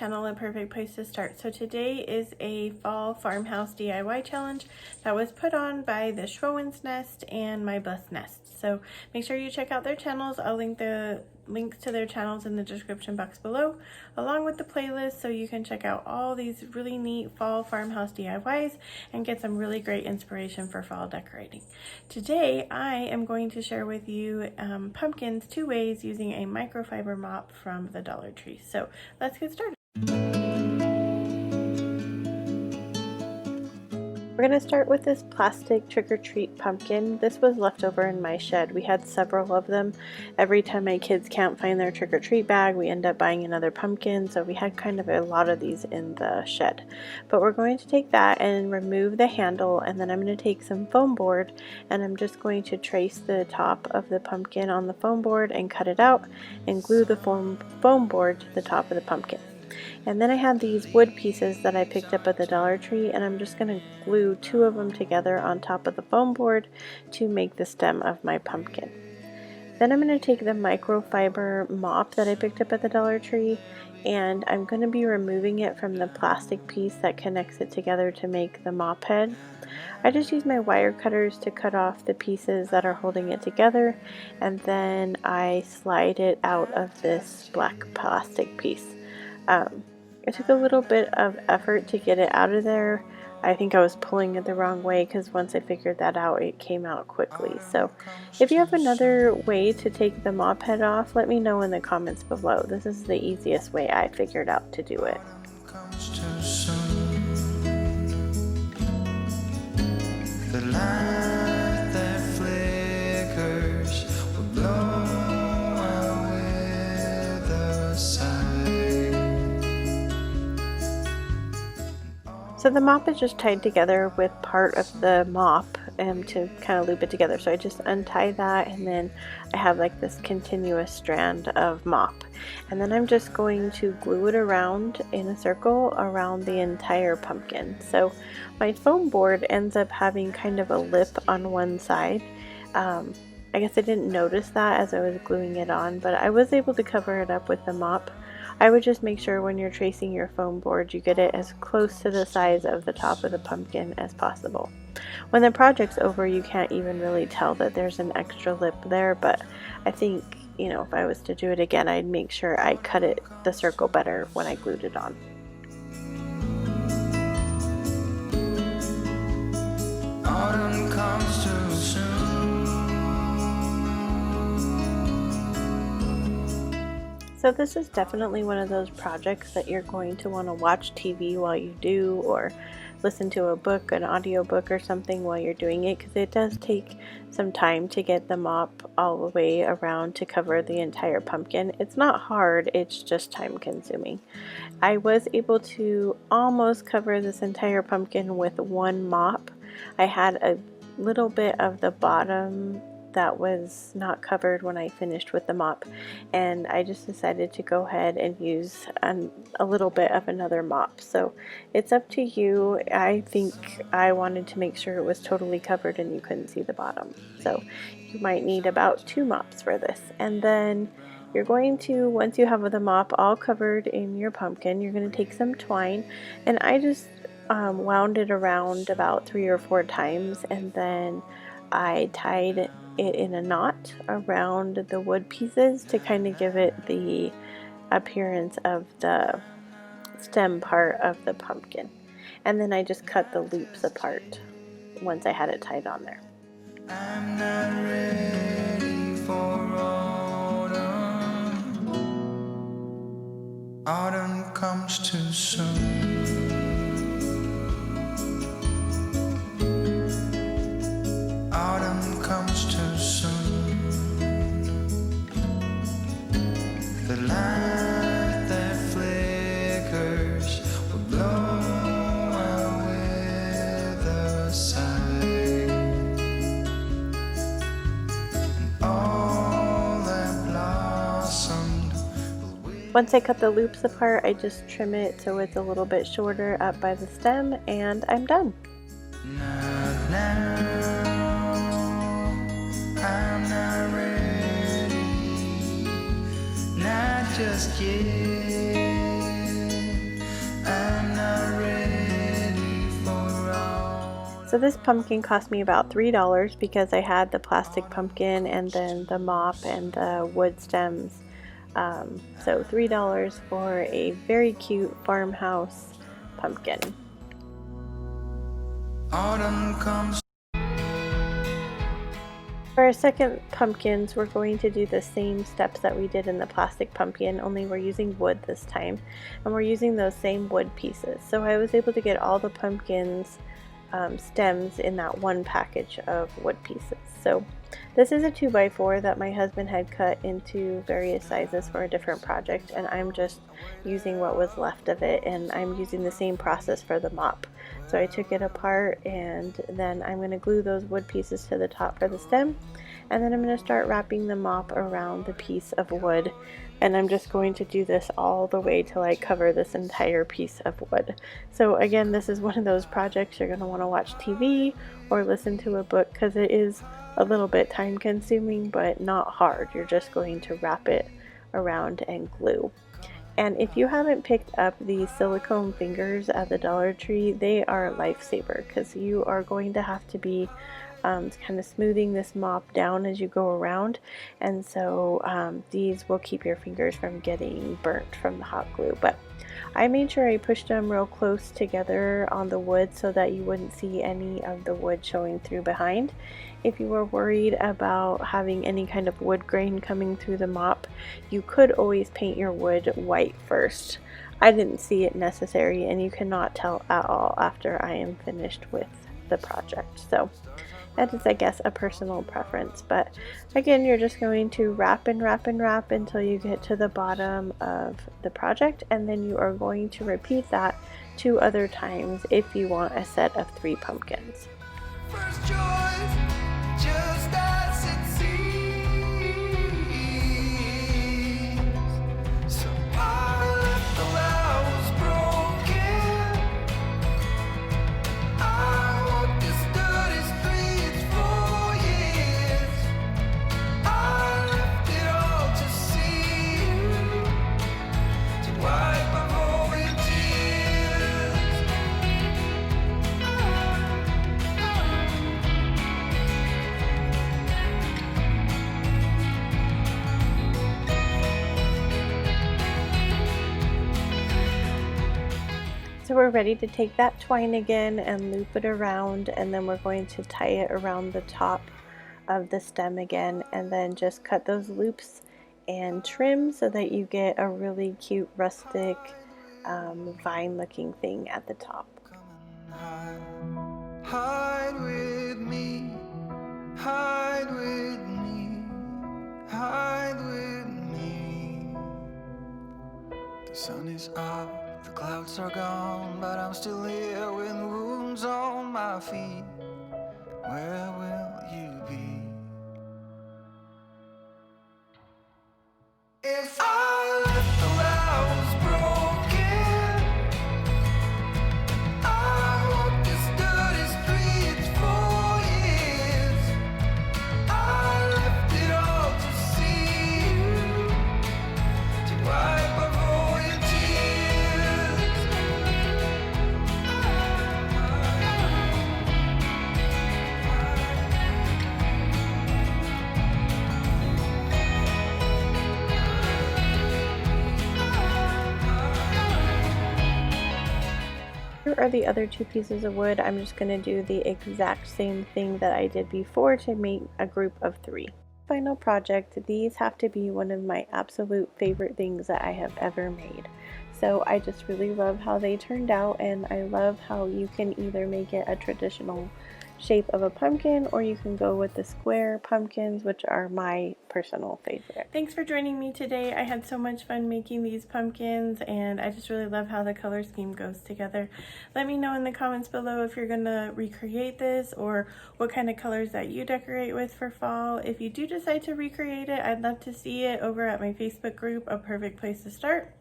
channel, a perfect place to start. So today is a fall farmhouse DIY challenge that was put on by the Schroen's Nest and My Blessed Nest. So make sure you check out their channels. I'll link the links to their channels in the description box below, along with the playlist, so you can check out all these really neat fall farmhouse DIYs and get some really great inspiration for fall decorating. Today I am going to share with you pumpkins 2 ways using a microfiber mop from the Dollar Tree. So let's get started. We're going to start with this plastic trick-or-treat pumpkin. This was left over in my shed. We had several of them. Every time my kids can't find their trick-or-treat bag, we end up buying another pumpkin, so we had kind of a lot of these in the shed. But we're going to take that and remove the handle, and then I'm going to take some foam board and I'm just going to trace the top of the pumpkin on the foam board and cut it out and glue the foam board to the top of the pumpkin. And then I had these wood pieces that I picked up at the Dollar Tree, and I'm just going to glue 2 of them together on top of the foam board to make the stem of my pumpkin. Then I'm going to take the microfiber mop that I picked up at the Dollar Tree, and I'm going to be removing it from the plastic piece that connects it together to make the mop head. I just use my wire cutters to cut off the pieces that are holding it together, and then I slide it out of this black plastic piece. It took a little bit of effort to get it out of there. I think I was pulling it the wrong way, because once I figured that out, it came out quickly. So if you have another way to take the mop head off, let me know in the comments below. This is the easiest way I figured out to do it. So the mop is just tied together with part of the mop to kind of loop it together. So I just untie that, and then I have like this continuous strand of mop. And then I'm just going to glue it around in a circle around the entire pumpkin. So my foam board ends up having kind of a lip on one side. I guess I didn't notice that as I was gluing it on, but I was able to cover it up with the mop. I would just make sure when you're tracing your foam board you get it as close to the size of the top of the pumpkin as possible. When the project's over, you can't even really tell that there's an extra lip there, but I think, you know, if I was to do it again, I'd make sure I cut the circle better when I glued it on. Autumn comes too soon. So this is definitely one of those projects that you're going to want to watch TV while you do, or listen to a book, an audiobook or something while you're doing it, because it does take some time to get the mop all the way around to cover the entire pumpkin. It's not hard, it's just time consuming. I was able to almost cover this entire pumpkin with one mop. I had a little bit of the bottom that was not covered when I finished with the mop, and I just decided to go ahead and use a little bit of another mop. So it's up to you. I think I wanted to make sure it was totally covered and you couldn't see the bottom, so you might need about 2 mops for this. And then you're going to, once you have the mop all covered in your pumpkin, you're going to take some twine, and I just wound it around about 3 or 4 times, and then I tied it in a knot around the wood pieces to kind of give it the appearance of the stem part of the pumpkin. And then I just cut the loops apart once I had it tied on there. I'm not ready for autumn. Autumn comes too soon. Autumn comes too soon. The light that flickers will blow away the sight, and all that blossomed. Once I cut the loops apart, I just trim it so it's a little bit shorter up by the stem, and I'm done. Not now. I'm not ready, not just yet. So this pumpkin cost me about $3 because I had the plastic pumpkin and then the mop and the wood stems. So $3 for a very cute farmhouse pumpkin. Autumn comes. For our second pumpkins, we're going to do the same steps that we did in the plastic pumpkin, only we're using wood this time, and we're using those same wood pieces. So I was able to get all the pumpkins stems in that one package of wood pieces. So this is a 2x4 that my husband had cut into various sizes for a different project, and I'm just using what was left of it, and I'm using the same process for the mop. So I took it apart, and then I'm going to glue those wood pieces to the top for the stem, and then I'm going to start wrapping the mop around the piece of wood, and I'm just going to do this all the way till I cover this entire piece of wood. So again, this is one of those projects you're going to want to watch TV or listen to a book, because it is a little bit time consuming but not hard. You're just going to wrap it around and glue. And if you haven't picked up the silicone fingers at the Dollar Tree, they are a lifesaver, because you are going to have to be kind of smoothing this mop down as you go around, and so these will keep your fingers from getting burnt from the hot glue. But I made sure I pushed them real close together on the wood so that you wouldn't see any of the wood showing through behind. If you were worried about having any kind of wood grain coming through the mop, you could always paint your wood white first. I didn't see it necessary, and you cannot tell at all after I am finished with the project. So that is, I guess, a personal preference. But again, you're just going to wrap and wrap and wrap until you get to the bottom of the project, and then you are going to repeat that 2 other times if you want a set of 3 pumpkins. First choice, just as it seems. So I left the house broken. I walked this dirty streets for years. I left it all to see you, to wipe away your tears. So we're ready to take that twine again and loop it around, and then we're going to tie it around the top of the stem again, and then just cut those loops and trim so that you get a really cute rustic vine looking thing at the top. Hide with me, hide with me, hide with me. The sun is up, the clouds are gone, but I'm still here with wounds on my feet. Where will you be? If I left the house broken, I walked these dirty streets for years. I left it all to see you, to wipe away your tears. Here are the other 2 pieces of wood. I'm just going to do the exact same thing that I did before to make a group of 3. Final project, these have to be one of my absolute favorite things that I have ever made. So I just really love how they turned out, and I love how you can either make it a traditional shape of a pumpkin, or you can go with the square pumpkins, which are my personal favorite. Thanks for joining me today. I had so much fun making these pumpkins, and I just really love how the color scheme goes together. Let me know in the comments below if you're gonna recreate this, or what kind of colors that you decorate with for fall. If you do decide to recreate it, I'd love to see it over at my Facebook group, A Perfect Place to Start.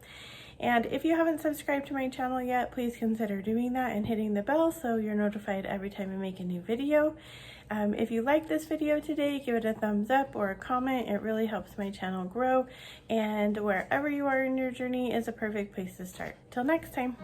And if you haven't subscribed to my channel yet, please consider doing that and hitting the bell so you're notified every time I make a new video. If you like this video today, give it a thumbs up or a comment. It really helps my channel grow. And wherever you are in your journey is a perfect place to start. Till next time.